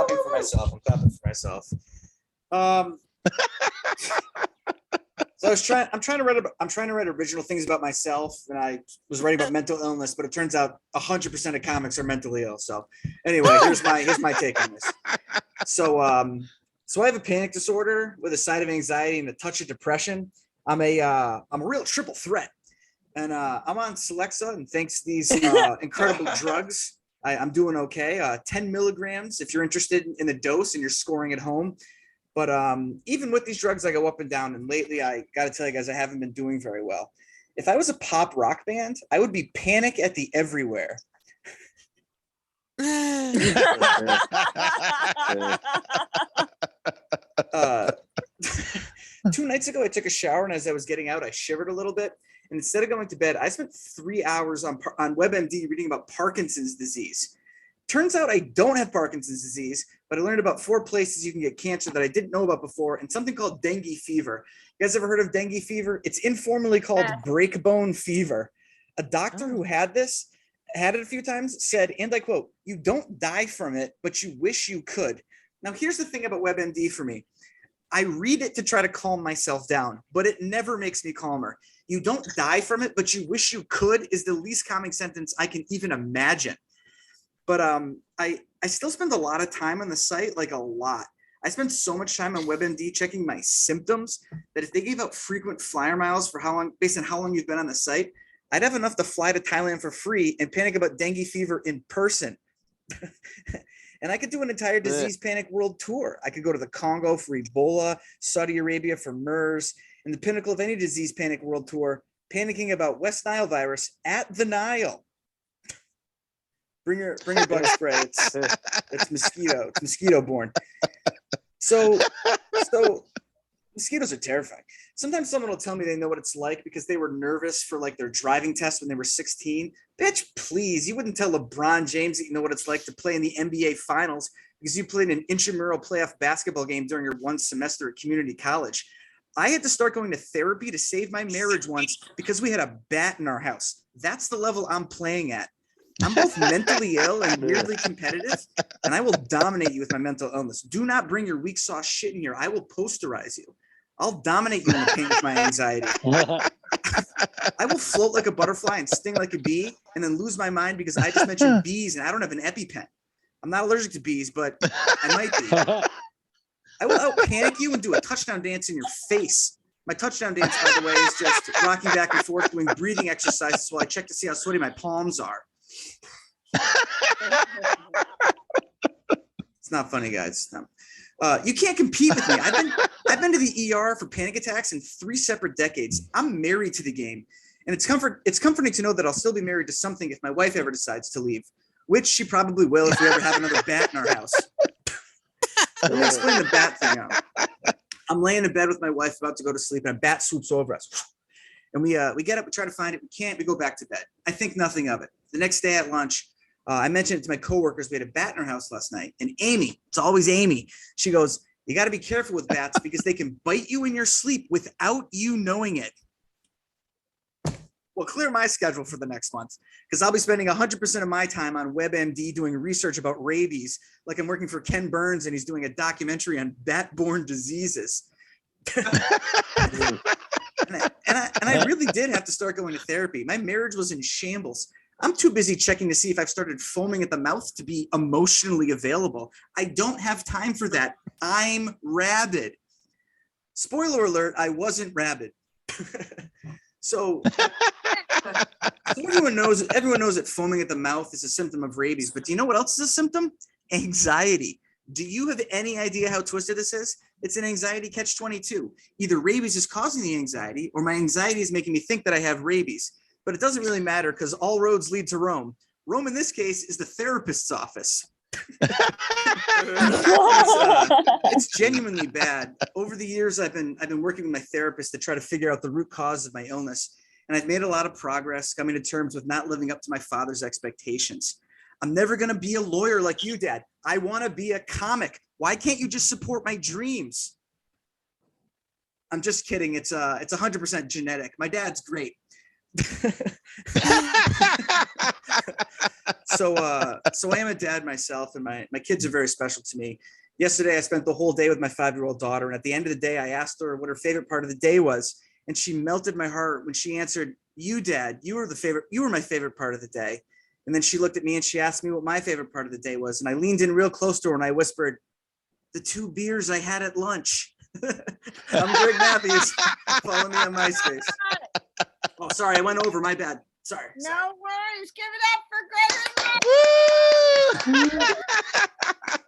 clapping for myself. I'm clapping for myself. So I'm trying to write original things about myself, and I was writing about mental illness, but it turns out 100% of comics are mentally ill. So anyway, here's my take on this. So I have a panic disorder with a side of anxiety and a touch of depression. I'm a real triple threat, and I'm on Celexa, and thanks to these incredible drugs, I'm doing okay. 10 milligrams if you're interested in the dose and you're scoring at home. But even with these drugs, I go up and down. And lately, I got to tell you guys, I haven't been doing very well. If I was a pop rock band, I would be Panic at the Everywhere. 2 nights ago, I took a shower, and as I was getting out, I shivered a little bit. And instead of going to bed, I spent 3 hours on WebMD reading about Parkinson's disease. Turns out I don't have Parkinson's disease, but I learned about 4 places you can get cancer that I didn't know about before, and something called dengue fever. You guys ever heard of dengue fever? It's informally called breakbone fever. A doctor who had it a few times, said, and I quote, "You don't die from it, but you wish you could." Now, here's the thing about WebMD for me. I read it to try to calm myself down, but it never makes me calmer. You don't die from it, but you wish you could is the least calming sentence I can even imagine. But I still spend a lot of time on the site, like a lot. I spend so much time on WebMD checking my symptoms that if they gave out frequent flyer miles for how long, based on how long you've been on the site, I'd have enough to fly to Thailand for free and panic about dengue fever in person. And I could do an entire disease panic world tour. I could go to the Congo for Ebola, Saudi Arabia for MERS, and the pinnacle of any disease panic world tour, panicking about West Nile virus at the Nile. Bring your bug spray. It's mosquito borne. So mosquitoes are terrifying. Sometimes someone will tell me they know what it's like because they were nervous for like their driving test when they were 16. Bitch, please. You wouldn't tell LeBron James that you know what it's like to play in the NBA finals because you played an intramural playoff basketball game during your 1 semester at community college. I had to start going to therapy to save my marriage once because we had a bat in our house. That's the level I'm playing at. I'm both mentally ill and weirdly competitive, and I will dominate you with my mental illness. Do not bring your weak sauce shit in here. I will posterize you. I'll dominate you in the paint with my anxiety. I will float like a butterfly and sting like a bee and then lose my mind because I just mentioned bees and I don't have an EpiPen. I'm not allergic to bees, but I might be. I will out-panic you and do a touchdown dance in your face. My touchdown dance, by the way, is just rocking back and forth, doing breathing exercises while I check to see how sweaty my palms are. It's not funny, guys. No. You can't compete with me. I've been to the ER for panic attacks in 3 separate decades. I'm married to the game, and it's comforting to know that I'll still be married to something if my wife ever decides to leave, which she probably will if we ever have another bat in our house. Let me explain the bat thing out. I'm laying in bed with my wife about to go to sleep, and a bat swoops over us. And we get up, we try to find it. We can't. We go back to bed. I think nothing of it. The next day at lunch, I mentioned it to my coworkers. We had a bat in our house last night. And Amy, it's always Amy, she goes, "You got to be careful with bats because they can bite you in your sleep without you knowing it." Well, clear my schedule for the next month because I'll be spending 100% of my time on WebMD doing research about rabies, like I'm working for Ken Burns and he's doing a documentary on bat-borne diseases. And I really did have to start going to therapy. My marriage was in shambles. I'm too busy checking to see if I've started foaming at the mouth to be emotionally available. I don't have time for that. I'm rabid. Spoiler alert, I wasn't rabid. So everyone knows that foaming at the mouth is a symptom of rabies, but do you know what else is a symptom? Anxiety. Do you have any idea how twisted this is? It's an anxiety catch-22. Either rabies is causing the anxiety or my anxiety is making me think that I have rabies. But it doesn't really matter because all roads lead to Rome. Rome in this case is the therapist's office. It's genuinely bad. Over the years, I've been working with my therapist to try to figure out the root cause of my illness. And I've made a lot of progress coming to terms with not living up to my father's expectations. I'm never going to be a lawyer like you, Dad. I want to be a comic. Why can't you just support my dreams? I'm just kidding. It's 100% genetic. My dad's great. So I am a dad myself, and my kids are very special to me. Yesterday, I spent the whole day with my 5-year-old daughter, and at the end of the day, I asked her what her favorite part of the day was, and she melted my heart when she answered, "You, Dad, you were my favorite part of the day." And then she looked at me and she asked me what my favorite part of the day was, and I leaned in real close to her and I whispered, "The 2 beers I had at lunch." I'm Greg Matthews. Follow me on MySpace. Oh, sorry, I went over. My bad. Sorry. No worries. Give it up for Greg and Matt.